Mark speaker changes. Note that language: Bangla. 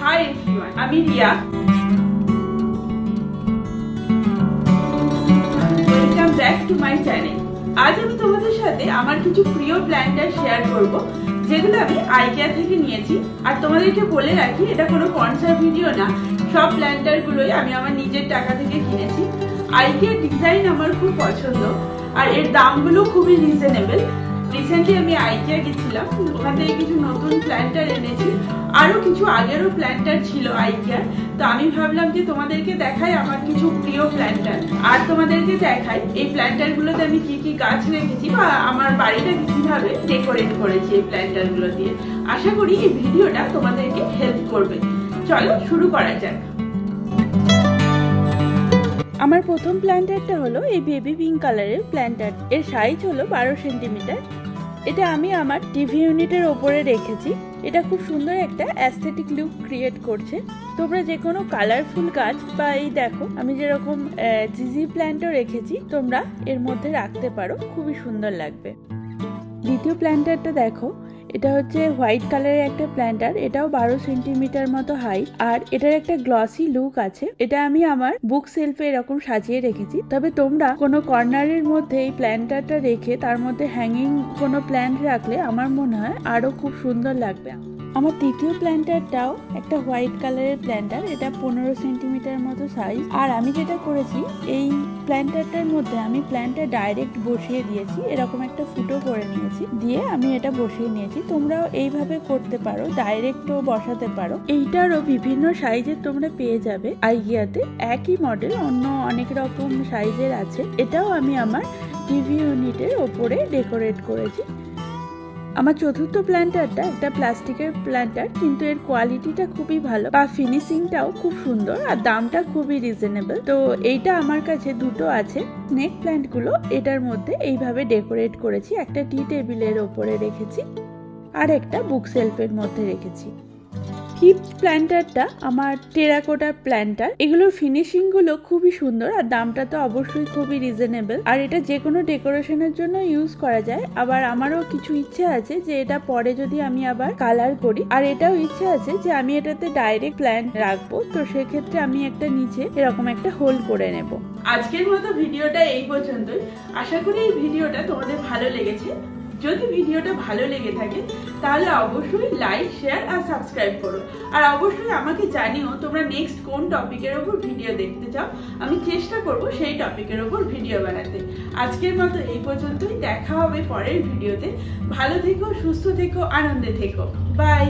Speaker 1: হাই এভরিওয়ান, আমি Riya. Welcome back to my channel. আজ আমি তোমাদের সাথে আমার কিছু প্রিয় প্ল্যান্টার শেয়ার করব, যেগুলো আমি আইকিয়া থেকে নিয়েছি। আর তোমাদেরকে বলে রাখি, এটা কোনো স্পন্সর ভিডিও না, সব প্ল্যান্টার গুলোই আমি আমার নিজের টাকা থেকে কিনেছি। আইকিয়ার ডিজাইন আমার খুব পছন্দ, আর এর দামগুলো খুবই রিজনেবল। রিসেন্টলি আমি আইকিয়া গেছিলাম, ওখান থেকে কিছু নতুন প্ল্যান্টার এনেছি, আরো কিছু আগেরও প্ল্যান্টার ছিল আইকিয়ার। তো আমি ভাবলাম যে তোমাদেরকে দেখাই আমার কিছু প্রিয় প্ল্যান্টার, আর তোমাদেরকে দেখাই এই প্ল্যান্টার গুলোতে আমি কি কি গাছ রেখেছি বা আমার বাড়িটা কিভাবে ডেকোরেট করেছি এই প্ল্যান্টার গুলো দিয়ে। আশা করি এই ভিডিওটা তোমাদেরকে হেল্প করবে। চলো শুরু করা যাক। আমার প্রথম প্ল্যান্টারটা হলো এই বেবি পিঙ্ক কালারের প্ল্যান্টার। এর সাইজ হলো 12 সেন্টিমিটার। এটা আমি আমার টিভি ইউনিটের ওপরে রেখেছি। এটা খুব সুন্দর একটা অ্যাস্থেটিক লুক ক্রিয়েট করছে। তোমরা যে কোনো কালারফুল গাছ বা এই দেখো আমি যেরকম জিজি প্ল্যান্টও রেখেছি, তোমরা এর মধ্যে রাখতে পারো, খুবই সুন্দর লাগবে। দ্বিতীয় প্ল্যান্টারটা দেখো, এটা হচ্ছে হোয়াইট কালারের একটা প্ল্যান্টার। এটাও 12 সেন্টিমিটার মতো হাইট, আর এটার একটা গ্লসি লুক আছে। এটা আমি আমার বুক সেলফে এরকম সাজিয়ে রেখেছি। তবে তোমরা কোনো কর্নারের মধ্যে এই প্ল্যান্টারটা রেখে তার মধ্যে হ্যাঙ্গিং কোনো প্ল্যান্ট রাখলে আমার মনে হয় আরো খুব সুন্দর লাগবে। আমার তৃতীয় প্ল্যান্টারটাও একটা হোয়াইট কালারের প্ল্যান্টার। এটা 15 সেন্টিমিটার মতো সাইজ। আর আমি যেটা করেছি, এই প্ল্যান্টারটার মধ্যে আমি প্ল্যান্টটা ডাইরেক্ট বসিয়ে দিয়েছি, এরকম একটা ফুটো করে নিয়েছি, দিয়ে আমি এটা বসিয়ে নিয়েছি। তোমরাও এইভাবে করতে পারো, ডাইরেক্টও বসাতে পারো। এইটারও বিভিন্ন সাইজের তোমরা পেয়ে যাবে আইকিয়াতে। একই মডেল অন্য অনেক রকম সাইজের আছে। এটাও আমি আমার টিভি ইউনিটের ওপরে ডেকোরেট করেছি। আমার চতুর্থ প্ল্যান্টারটা একটা প্লাস্টিকের প্ল্যান্টার, কিন্তু এর কোয়ালিটিটা খুবই ভালো, বা ফিনিশিংটাও খুব সুন্দর, আর দামটা খুবই রিজনেবল। তো এইটা আমার কাছে দুটো আছে। স্নেক প্ল্যান্ট গুলো এটার মধ্যে এইভাবে ডেকোরেট করেছি। একটা টি টেবিলের ওপরে রেখেছি, আর একটা বুক সেলফের মধ্যে রেখেছি। ফিফথ প্ল্যান্টারটা আমার টেরাকোটার প্ল্যান্টার। এগুলোর ফিনিশিং গুলো খুবই সুন্দর, আর দামটা তো অবশ্যই খুবই রিজনেবল। আর এটা যে কোনো ডেকোরেশনের জন্য ইউজ করা যায়। আবার আমারও কিছু ইচ্ছে আছে যে এটা পরে যদি আমি আবার কালার করি, আর এটাও ইচ্ছে আছে যে আমি এটাতে ডাইরেক্ট প্ল্যান্ট রাখবো। তো সেক্ষেত্রে আমি একটা নিচে এরকম একটা হোল করে নেব। আজকের মতো ভিডিওটা এই পর্যন্তই। আশা করি এই ভিডিওটা তোমাদের ভালো লেগেছে। যদি ভিডিওটা ভালো লেগে থাকে তাহলে অবশ্যই লাইক, শেয়ার আর সাবস্ক্রাইব করো। আর অবশ্যই আমাকে জানিও তোমরা নেক্সট কোন টপিকের ওপর ভিডিও দেখতে চাও। আমি চেষ্টা করব সেই টপিকের ওপর ভিডিও বানাতে। আজকের মতো এই পর্যন্তই। দেখা হবে পরের ভিডিওতে। ভালো থেকো, সুস্থ থেকো, আনন্দে থেকো। বাই।